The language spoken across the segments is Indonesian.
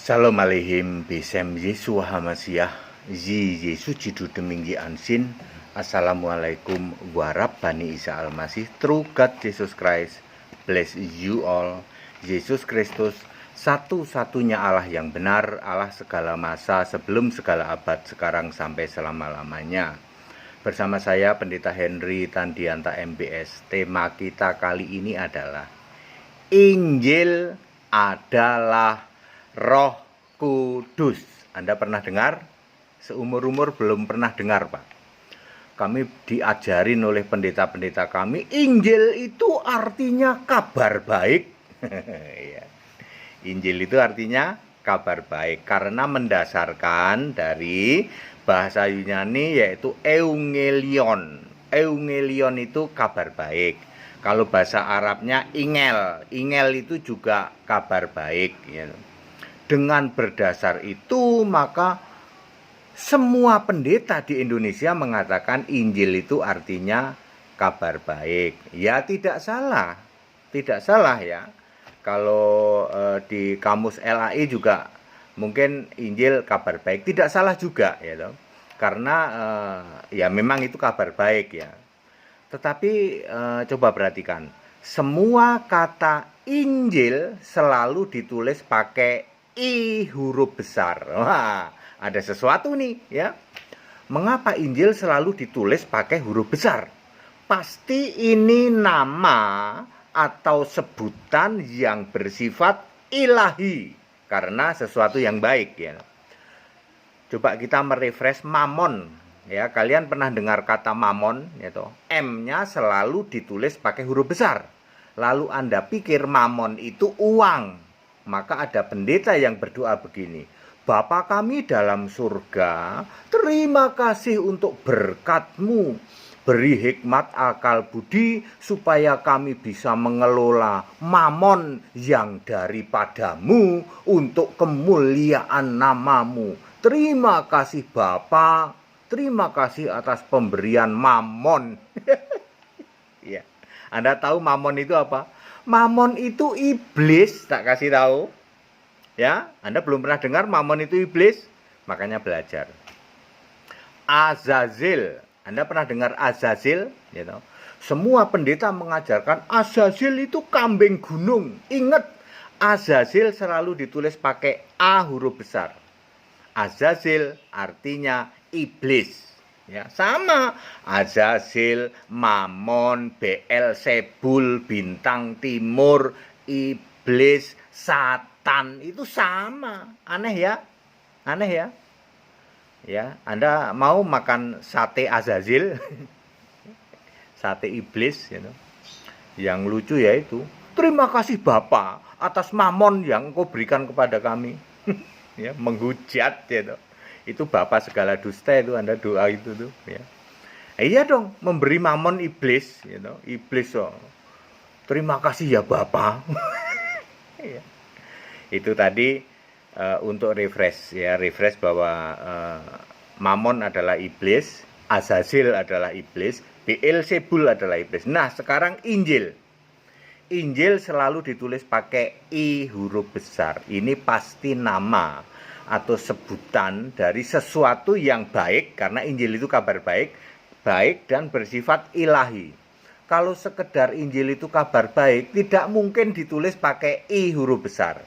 Shalom aleihim besem Yesu Hamasiah Yi Yesu Jidu Deminggi Ansin. Assalamualaikum warahmatullahi Isa Almasih. True God Jesus Christ bless you all. Yesus Kristus satu-satunya Allah yang benar, Allah segala masa, sebelum segala abad, sekarang sampai selama-lamanya. Bersama saya Pendeta Henry Tandianta MBS. Tema kita kali ini adalah Injil adalah Roh Kudus. Anda pernah dengar? Seumur-umur belum pernah dengar, Pak. Kami diajarin oleh pendeta-pendeta kami, Injil itu artinya kabar baik. Injil itu artinya kabar baik karena mendasarkan dari bahasa Yunani yaitu Eungelion. Eungelion itu kabar baik. Kalau bahasa Arabnya ingel. Ingel itu juga kabar baik, ya. Dengan berdasar itu, maka semua pendeta di Indonesia mengatakan Injil itu artinya kabar baik. Ya, tidak salah. Tidak salah ya. Kalau di kamus LAI juga mungkin Injil kabar baik. Tidak salah juga, ya toh. Karena ya memang itu kabar baik ya. Tetapi coba perhatikan. Semua kata Injil selalu ditulis pakai I huruf besar. Wah, ada sesuatu nih ya. Mengapa Injil selalu ditulis pakai huruf besar? Pasti ini nama atau sebutan yang bersifat ilahi karena sesuatu yang baik ya. Coba kita merefresh mamon ya. Kalian pernah dengar kata mamon ya toh? M-nya selalu ditulis pakai huruf besar. Lalu Anda pikir mamon itu uang. Maka ada pendeta yang berdoa begini, Bapa kami dalam surga, terima kasih untuk berkat-Mu. Beri hikmat akal budi supaya kami bisa mengelola mamon yang daripadamu untuk kemuliaan nama-Mu. Terima kasih Bapa, terima kasih atas pemberian mamon. Ya, Anda tahu mamon itu apa? Mamon itu iblis, tak kasih tahu. Ya, Anda belum pernah dengar mamon itu iblis? Makanya belajar. Azazil, Anda pernah dengar Azazil? You know? Semua pendeta mengajarkan Azazil itu kambing gunung. Ingat, Azazil selalu ditulis pakai A huruf besar. Azazil artinya iblis. Ya, sama Azazil, Mamon, Beelzebul, bintang timur, iblis, Satan itu sama. Aneh ya? Aneh ya? Ya, Anda mau makan sate Azazil? Sate iblis gitu. Yang lucu yaitu, terima kasih Bapa atas mamon yang Engkau berikan kepada kami. Ya, menghujat gitu. Itu bapak segala dusta itu Anda doa itu tuh ya. Iya dong, memberi mamon iblis gitu. Iblis terima kasih ya Bapak. Ya. Itu tadi untuk refresh ya, refresh bahwa mamon adalah iblis, Azazil adalah iblis, Beelzebul adalah iblis. Nah, sekarang Injil. Injil selalu ditulis pakai I huruf besar. Ini pasti nama atau sebutan dari sesuatu yang baik, karena Injil itu kabar baik, baik dan bersifat ilahi. Kalau sekedar Injil itu kabar baik, tidak mungkin ditulis pakai I huruf besar.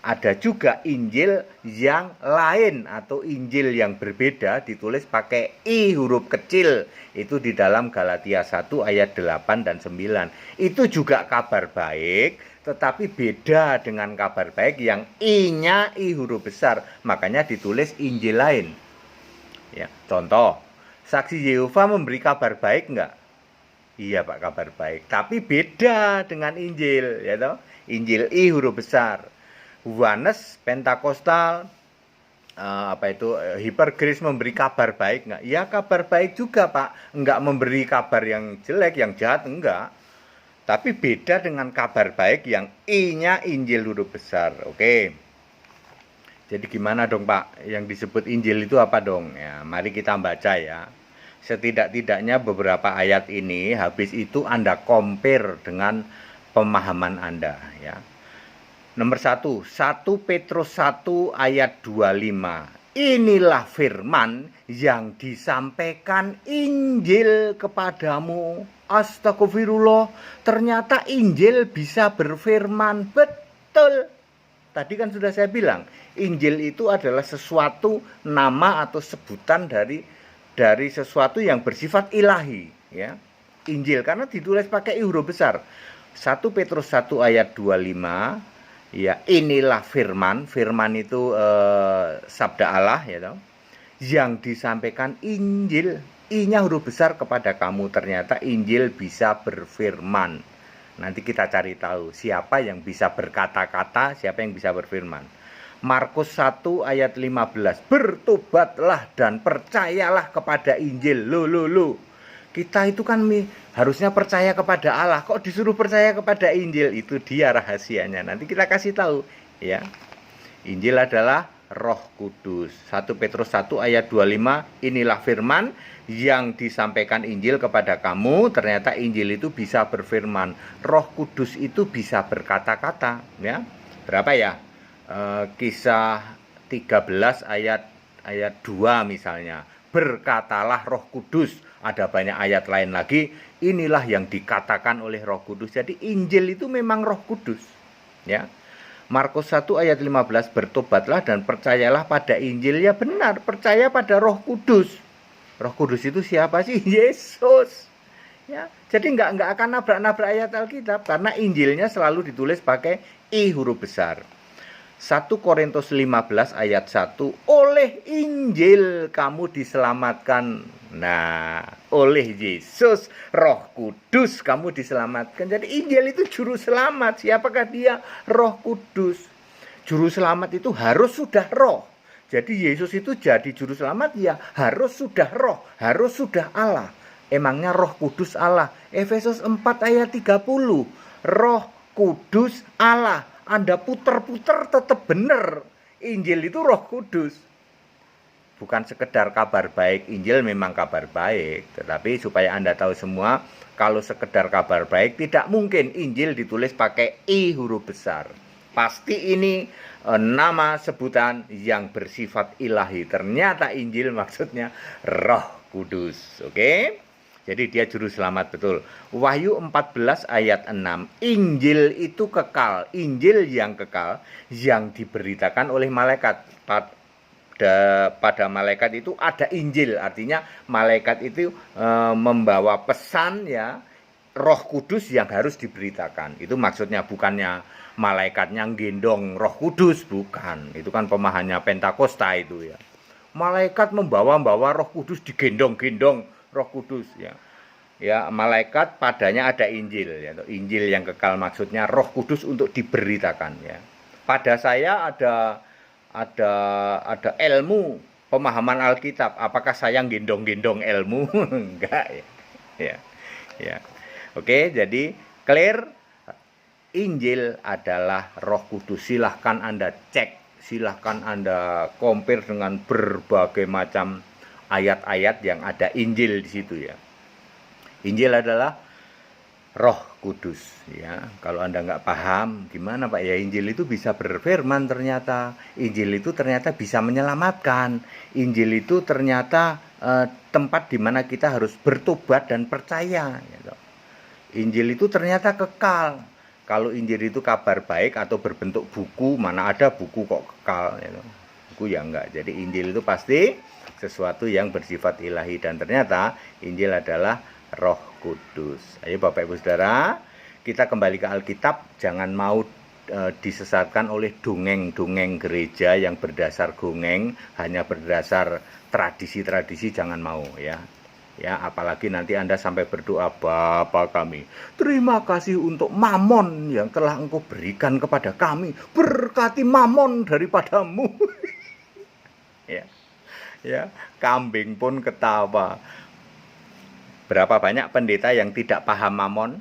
Ada juga Injil yang lain atau Injil yang berbeda ditulis pakai I huruf kecil. Itu di dalam Galatia 1 ayat 8 dan 9. Itu juga kabar baik, tetapi beda dengan kabar baik yang I-nya I huruf besar. Makanya ditulis Injil lain. Ya, contoh, saksi Yehova memberi kabar baik enggak? Iya Pak, kabar baik. Tapi beda dengan Injil, ya toh? Injil I huruf besar. Yohanes Pentakosta Hipergrace memberi kabar baik enggak? Ya, kabar baik juga Pak. Enggak memberi kabar yang jelek, yang jahat enggak. Tapi beda dengan kabar baik yang I-nya Injil huruf besar. Oke. Jadi gimana dong Pak? Yang disebut Injil itu apa dong? Ya, mari kita baca ya. Setidak-tidaknya beberapa ayat ini, habis itu Anda compare dengan pemahaman Anda ya. Nomor 1 Petrus 1 ayat 25. Inilah firman yang disampaikan Injil kepadamu. Astagfirullah, ternyata Injil bisa berfirman. Betul. Tadi kan sudah saya bilang, Injil itu adalah sesuatu nama atau sebutan dari sesuatu yang bersifat ilahi, ya. Injil karena ditulis pakai huruf besar. 1 Petrus 1 ayat 25, ya, inilah firman. Firman itu sabda Allah, ya toh, yang disampaikan Injil. I-nya huruf besar kepada kamu. Ternyata Injil bisa berfirman. Nanti kita cari tahu siapa yang bisa berkata-kata, siapa yang bisa berfirman. Markus 1 ayat 15. Bertobatlah dan percayalah kepada Injil. Loh. Kita itu kan harusnya percaya kepada Allah. Kok disuruh percaya kepada Injil? Itu dia rahasianya. Nanti kita kasih tahu, ya. Injil adalah Roh Kudus. 1 Petrus 1 ayat 25. Inilah firman yang disampaikan Injil kepada kamu. Ternyata Injil itu bisa berfirman. Roh Kudus itu bisa berkata-kata, ya. Berapa ya? Kisah 13 ayat 2 misalnya. Berkatalah Roh Kudus. Ada banyak ayat lain lagi. Inilah yang dikatakan oleh Roh Kudus. Jadi Injil itu memang Roh Kudus, ya. Markus 1 ayat 15. Bertobatlah dan percayalah pada Injil. Ya benar, percaya pada Roh Kudus. Roh Kudus itu siapa sih? Yesus, ya. Jadi nggak akan nabrak-nabrak ayat Alkitab karena Injilnya selalu ditulis pakai I huruf besar. 1 Korintus 15 ayat 1. Oleh Injil kamu diselamatkan. Nah, oleh Yesus, Roh Kudus kamu diselamatkan. Jadi Injil itu juru selamat. Siapakah dia? Roh Kudus. Juru selamat itu harus sudah roh. Jadi Yesus itu jadi juru selamat, ya harus sudah roh, harus sudah Allah. Emangnya Roh Kudus Allah? Efesus 4 ayat 30. Roh Kudus Allah. Anda puter-puter tetap benar. Injil itu Roh Kudus. Bukan sekedar kabar baik. Injil memang kabar baik. Tetapi supaya Anda tahu semua, kalau sekedar kabar baik, tidak mungkin Injil ditulis pakai I huruf besar. Pasti ini nama sebutan yang bersifat ilahi. Ternyata Injil maksudnya Roh Kudus. Oke? Jadi dia juru selamat, betul. Wahyu 14 ayat 6. Injil itu kekal. Injil yang kekal yang diberitakan oleh malaikat. Pada malaikat itu ada Injil. Artinya malaikat itu membawa pesan, ya, Roh Kudus yang harus diberitakan. Itu maksudnya, bukannya malaikatnya gendong Roh Kudus, bukan. Itu kan pemahamannya Pentakosta itu, ya. Malaikat membawa Roh Kudus, digendong-gendong Roh Kudus, ya. Ya, malaikat padanya ada Injil, ya. Injil yang kekal maksudnya Roh Kudus untuk diberitakan, ya. Pada saya ada ilmu pemahaman Alkitab. Apakah saya gendong-gendong ilmu? Enggak, ya. Ya. Oke, jadi clear. Injil adalah Roh Kudus. Silahkan Anda cek, silahkan Anda compare dengan berbagai macam ayat-ayat yang ada Injil di situ, ya. Injil adalah Roh Kudus, ya. Kalau Anda nggak paham, gimana Pak ya, Injil itu bisa berfirman ternyata. Injil itu ternyata bisa menyelamatkan. Injil itu ternyata tempat di mana kita harus bertobat dan percaya, gitu. Injil itu ternyata kekal. Kalau Injil itu kabar baik atau berbentuk buku, mana ada buku kok kekal, gitu. Buku ya enggak. Jadi Injil itu pasti sesuatu yang bersifat ilahi, dan ternyata Injil adalah Roh Kudus. Ayo Bapak Ibu Saudara, kita kembali ke Alkitab. Jangan mau disesatkan oleh dongeng-dongeng gereja yang berdasar gongeng, hanya berdasar tradisi-tradisi, jangan mau, ya. Ya, apalagi nanti Anda sampai berdoa, Bapa kami, terima kasih untuk mamon yang telah Engkau berikan kepada kami. Berkati mamon daripadamu. Ya. Ya, kambing pun ketawa. Berapa banyak pendeta yang tidak paham mamon?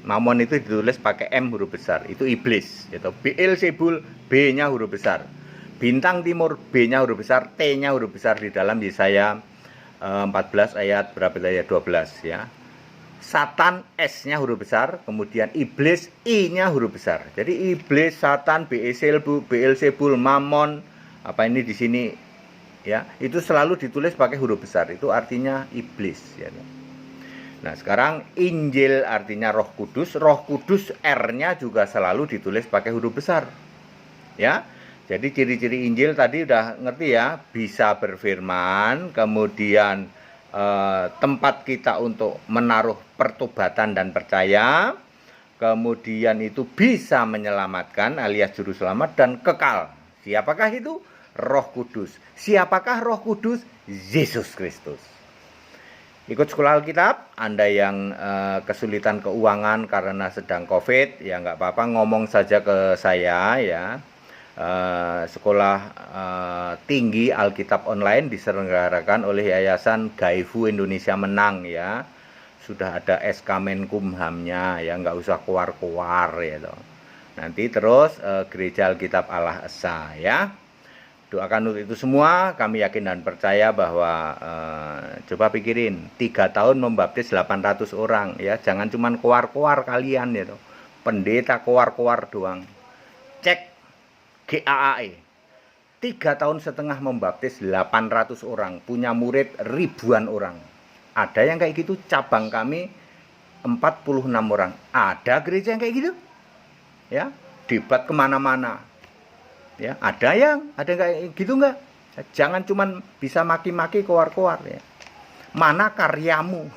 Mamon itu ditulis pakai M huruf besar. Itu iblis, itu Beelzebul, B-nya huruf besar. Bintang timur, B-nya huruf besar, T-nya huruf besar di dalam Yesaya 14 ayat berapa, ayat 12, ya. Satan S-nya huruf besar, kemudian iblis I-nya huruf besar. Jadi iblis, Satan, Beelzebul, Mammon, apa ini di sini ya, itu selalu ditulis pakai huruf besar. Itu artinya iblis ya. Nah, sekarang Injil artinya Roh Kudus. Roh Kudus R-nya juga selalu ditulis pakai huruf besar. Ya. Jadi ciri-ciri Injil tadi udah ngerti ya, bisa berfirman, kemudian tempat kita untuk menaruh pertobatan dan percaya, kemudian itu bisa menyelamatkan alias juru selamat dan kekal. Siapakah itu? Roh Kudus. Siapakah Roh Kudus? Yesus Kristus. Ikut sekolah Alkitab. Anda yang kesulitan keuangan karena sedang COVID, ya nggak apa-apa, ngomong saja ke saya ya. Sekolah tinggi Alkitab online diselenggarakan oleh Yayasan Gaifu Indonesia Menang ya. Sudah ada SK Menkumhamnya ya, nggak usah keluar-keluar ya toh. Nanti terus Gereja Alkitab Allah Esa ya. Doakan untuk itu semua. Kami yakin dan percaya bahwa coba pikirin, 3 tahun membaptis 800 orang ya. Jangan cuman keluar-keluar kalian ya toh. Pendeta keluar-keluar doang. Cek GAAE 3 tahun setengah membaptis 800 orang, punya murid ribuan orang. Ada yang kayak gitu. Cabang kami 46 orang. Ada gereja yang kayak gitu ya, debat kemana-mana ya. Ada kayak gitu enggak? Jangan cuman bisa maki-maki keluar-keluar ya. Mana karyamu?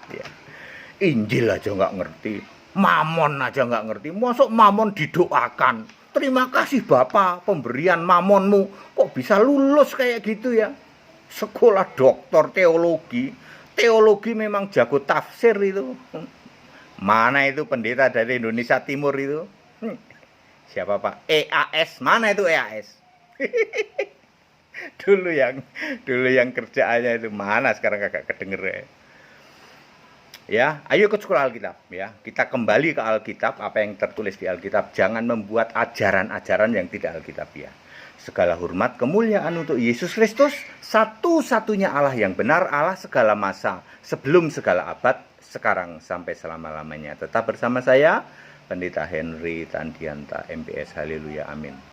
Ya. Injil aja nggak ngerti, Mamon aja nggak ngerti. Masuk Mamon didoakan, terima kasih Bapak pemberian mamonmu. Kok bisa lulus kayak gitu ya? Sekolah doktor teologi. Teologi memang jago tafsir itu. Mana itu pendeta dari Indonesia Timur itu? Siapa Pak? EAS. Mana itu EAS? dulu yang kerjaannya itu mana, sekarang kagak kedenger ya. Ya, ayo ikut sekolah Alkitab ya. Kita kembali ke Alkitab, apa yang tertulis di Alkitab. Jangan membuat ajaran-ajaran yang tidak Alkitabiah. Segala hormat kemuliaan untuk Yesus Kristus, satu-satunya Allah yang benar, Allah segala masa, sebelum segala abad, sekarang sampai selama-lamanya. Tetap bersama saya, Pendeta Henry Tandianta, MPS. Haleluya, amin.